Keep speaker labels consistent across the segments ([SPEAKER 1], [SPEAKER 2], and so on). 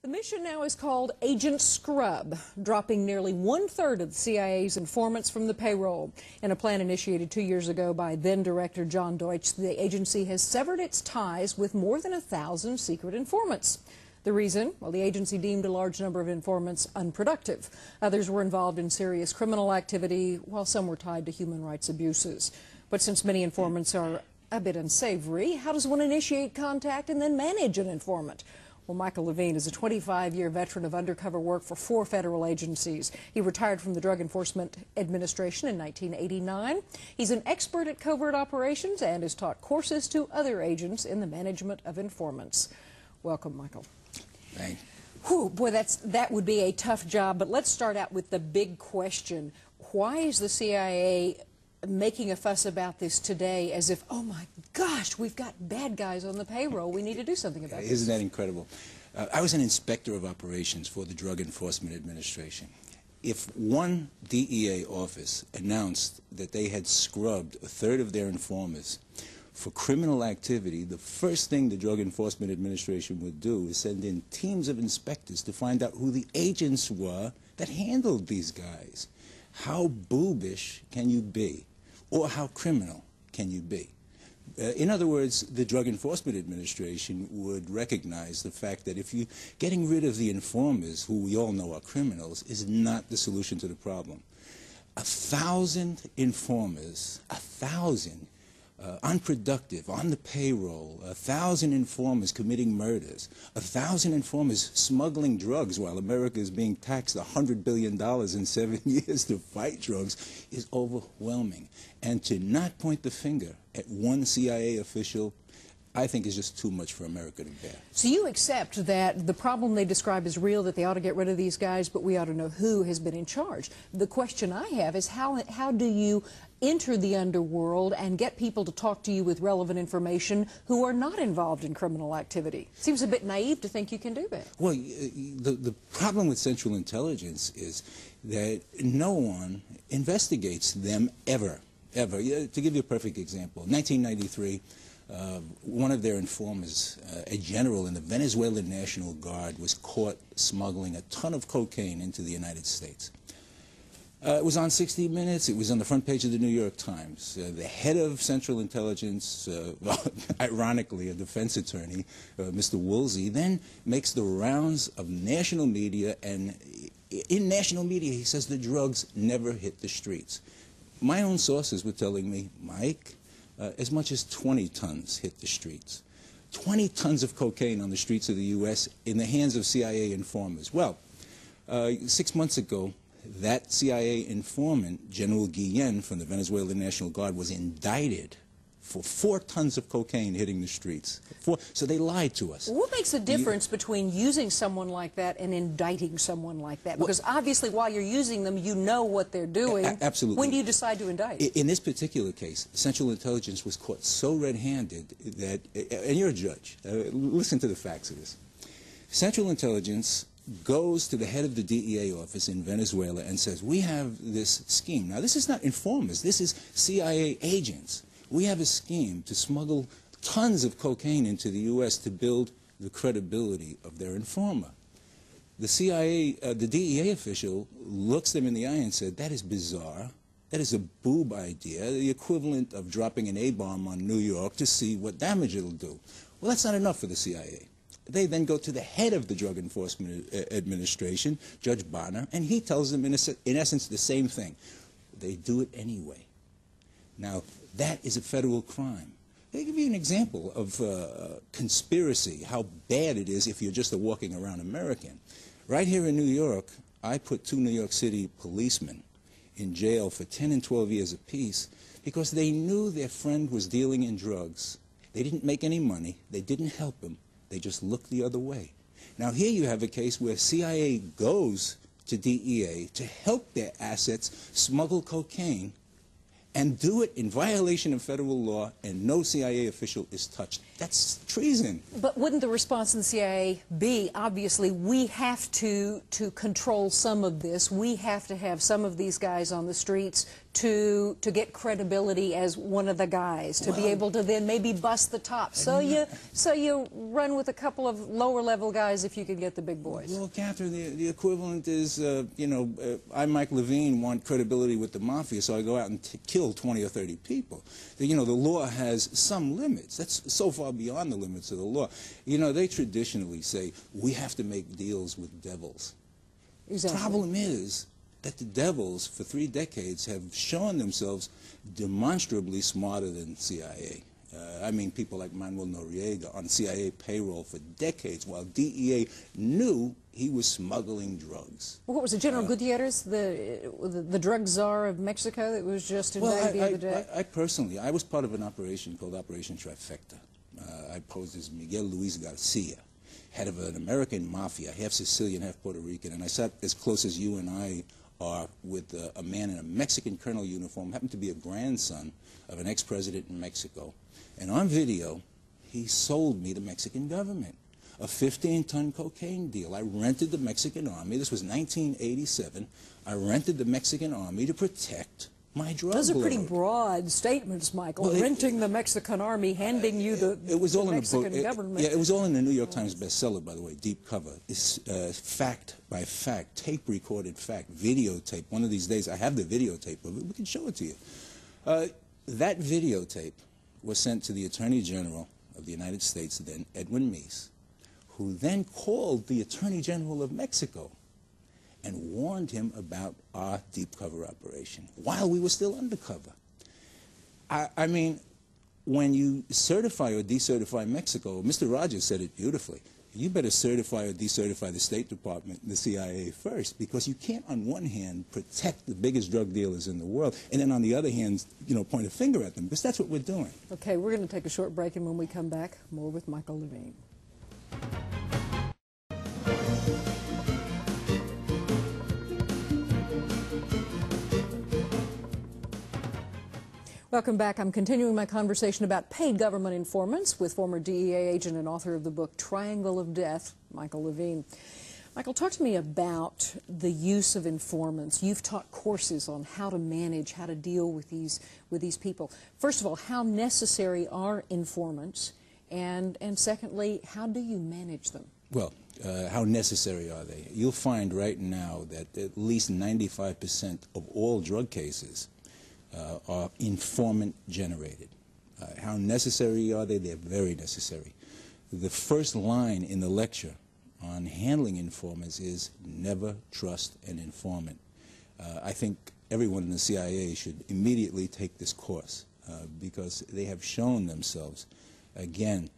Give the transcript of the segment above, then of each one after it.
[SPEAKER 1] The mission now is called Agent Scrub, dropping nearly one-third of the CIA's informants from the payroll. In a plan initiated 2 years ago by then-Director John Deutsch, the agency has severed its ties with more than 1,000 secret informants. The reason? Well, the agency deemed a large number of informants unproductive. Others were involved in serious criminal activity, while some were tied to human rights abuses. But since many informants are a bit unsavory, how does one initiate contact and then manage an informant? Well, Michael Levine is a 25-year veteran of undercover work for 4 federal agencies. He retired from the Drug Enforcement Administration in 1989. He's an expert at covert operations and has taught courses to other agents in the management of informants. Welcome, Michael.
[SPEAKER 2] Thanks.
[SPEAKER 1] Whew, boy, that would be a tough job, but let's start out with the big question. Why is the CIA making a fuss about this today as if, oh my gosh, we've got bad guys on the payroll, we need to do something about this?
[SPEAKER 2] Isn't that incredible? I was an inspector of operations for the Drug Enforcement Administration. If one DEA office announced that they had scrubbed a third of their informers for criminal activity, the first thing the Drug Enforcement Administration would do is send in teams of inspectors to find out who the agents were that handled these guys. How boobish can you be? Or how criminal can you be? In other words, the Drug Enforcement Administration would recognize the fact that if you getting rid of the informers, who we all know are criminals, is not the solution to the problem. 1,000 informers, 1,000 unproductive, on the payroll, 1,000 informers committing murders, 1,000 informers smuggling drugs while America is being taxed $100 billion in 7 years to fight drugs is overwhelming. And to not point the finger at one CIA official, I think is just too much for America to bear.
[SPEAKER 1] So you accept that the problem they describe is real, that they ought to get rid of these guys, but we ought to know who has been in charge. The question I have is how do you enter the underworld and get people to talk to you with relevant information who are not involved in criminal activity? Seems a bit naive to think you can do that.
[SPEAKER 2] Well, the problem with Central Intelligence is that no one investigates them ever. To give you a perfect example, 1993, one of their informers, a general in the Venezuelan National Guard, was caught smuggling a ton of cocaine into the United States. It was on 60 Minutes. It was on the front page of the New York Times. The head of Central Intelligence, ironically a defense attorney, Mr. Woolsey, then makes the rounds of national media, and in national media he says the drugs never hit the streets. My own sources were telling me, Mike, as much as 20 tons hit the streets. 20 tons of cocaine on the streets of the U.S. in the hands of CIA informers. Well, 6 months ago, that CIA informant, General Guillen from the Venezuelan National Guard, was indicted for 4 tons of cocaine hitting the streets. So they lied to us.
[SPEAKER 1] What makes the difference between using someone like that and indicting someone like that? Because obviously while you're using them, you know what they're doing.
[SPEAKER 2] Absolutely.
[SPEAKER 1] When do you decide to indict?
[SPEAKER 2] In this particular case, Central Intelligence was caught so red-handed that, and you're a judge, listen to the facts of this. Central Intelligence goes to the head of the DEA office in Venezuela and says, we have this scheme. Now, this is not informers. This is CIA agents. We have a scheme to smuggle tons of cocaine into the U.S. to build the credibility of their informer. The CIA, the DEA official looks them in the eye and said, that is bizarre. That is a boob idea, the equivalent of dropping an A-bomb on New York to see what damage it'll do. Well, that's not enough for the CIA. They then go to the head of the Drug Enforcement Administration, Judge Bonner, and he tells them, in essence, the same thing. They do it anyway. Now, that is a federal crime. I'll give you an example of conspiracy, how bad it is if you're just a walking around American. Right here in New York, I put 2 New York City policemen in jail for 10 and 12 years apiece because they knew their friend was dealing in drugs. They didn't make any money. They didn't help him. They just looked the other way. Now, here you have a case where CIA goes to DEA to help their assets smuggle cocaine and do it in violation of federal law, and no CIA official is touched. That's treason.
[SPEAKER 1] But wouldn't the response in the CIA be, obviously, we have to control some of this. We have to have some of these guys on the streets to get credibility as one of the guys, to be able to then maybe bust the top. So you run with a couple of lower level guys if you could get the big boys.
[SPEAKER 2] Well, Catherine, the equivalent is, I, Michael Levine, want credibility with the mafia, so I go out and kill 20 or 30 people. The law has some limits. That's so far beyond the limits of the law. They traditionally say, we have to make deals with devils.
[SPEAKER 1] Exactly.
[SPEAKER 2] The problem is that the devils, for 3 decades, have shown themselves demonstrably smarter than CIA. I mean, people like Manuel Noriega on CIA payroll for decades, while DEA knew he was smuggling drugs.
[SPEAKER 1] Well, what was it, General Gutierrez, the drug czar of Mexico that was just indicted the other day?
[SPEAKER 2] I was part of an operation called Operation Trifecta. I posed as Miguel Luis Garcia, head of an American mafia, half Sicilian, half Puerto Rican, and I sat as close as you and I are with a man in a Mexican colonel uniform, happened to be a grandson of an ex-president in Mexico. And on video, he sold me the Mexican government a 15-ton cocaine deal. I rented the Mexican army. This was 1987. I rented the Mexican army to protect my drug
[SPEAKER 1] Those are
[SPEAKER 2] lord.
[SPEAKER 1] pretty broad statements, Michael. Renting the Mexican army, handing you the Mexican government.
[SPEAKER 2] Yeah, it was all in the New York Times bestseller, by the way, deep cover. It's fact by fact, tape-recorded fact, videotape. One of these days, I have the videotape of it. We can show it to you. That videotape was sent to the Attorney General of the United States, then Edwin Meese, who then called the Attorney General of Mexico and warned him about our deep cover operation while we were still undercover. I mean, when you certify or decertify Mexico, Mr. Rogers said it beautifully, you better certify or decertify the State Department and the CIA first, because you can't, on one hand, protect the biggest drug dealers in the world, and then on the other hand, point a finger at them, because that's what we're doing.
[SPEAKER 1] Okay, we're going to take a short break, and when we come back, more with Michael Levine. Welcome back. I'm continuing my conversation about paid government informants with former DEA agent and author of the book Triangle of Death, Michael Levine. Michael, talk to me about the use of informants. You've taught courses on how to manage, how to deal with these people. First of all, how necessary are informants? And secondly, how do you manage them?
[SPEAKER 2] Well, how necessary are they? You'll find right now that at least 95% of all drug cases are informant generated. How necessary are they? They're very necessary. The first line in the lecture on handling informants is never trust an informant. I think everyone in the CIA should immediately take this course because they have shown themselves, again,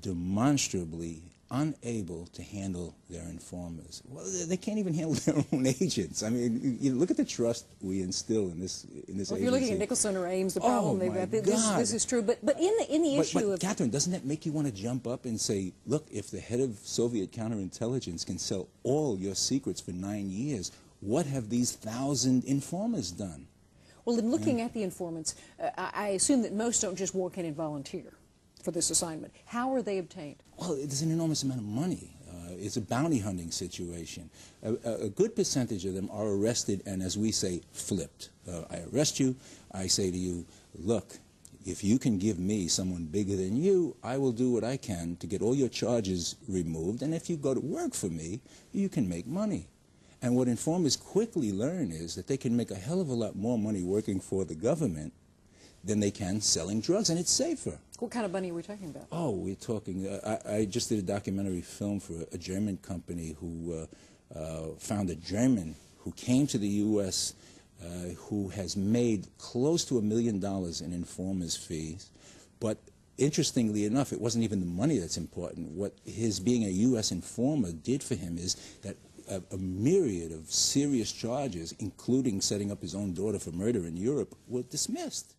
[SPEAKER 2] demonstrably unable to handle their informers. Well, they can't even handle their own agents. I mean, look at the trust we instill in this agency.
[SPEAKER 1] If you're looking at Nicholson or Ames, the problem they've got, this is true. But in the issue of...
[SPEAKER 2] Catherine, doesn't that make you want to jump up and say, look, if the head of Soviet counterintelligence can sell all your secrets for 9 years, what have these 1,000 informers done?
[SPEAKER 1] Well, in looking at the informants, I assume that most don't just walk in and volunteer for this assignment. How are they obtained?
[SPEAKER 2] Well, there's an enormous amount of money. It's a bounty hunting situation. A good percentage of them are arrested and, as we say, flipped. I arrest you, I say to you, look, if you can give me someone bigger than you, I will do what I can to get all your charges removed, and if you go to work for me, you can make money. And what informers quickly learn is that they can make a hell of a lot more money working for the government than they can selling drugs, and it's safer.
[SPEAKER 1] What kind of money are we talking about?
[SPEAKER 2] Oh, we're talking, I just did a documentary film for a German company who found a German who came to the U.S. Who has made close to $1 million in informers' fees. But interestingly enough, it wasn't even the money that's important. What his being a U.S. informer did for him is that a myriad of serious charges, including setting up his own daughter for murder in Europe, were dismissed.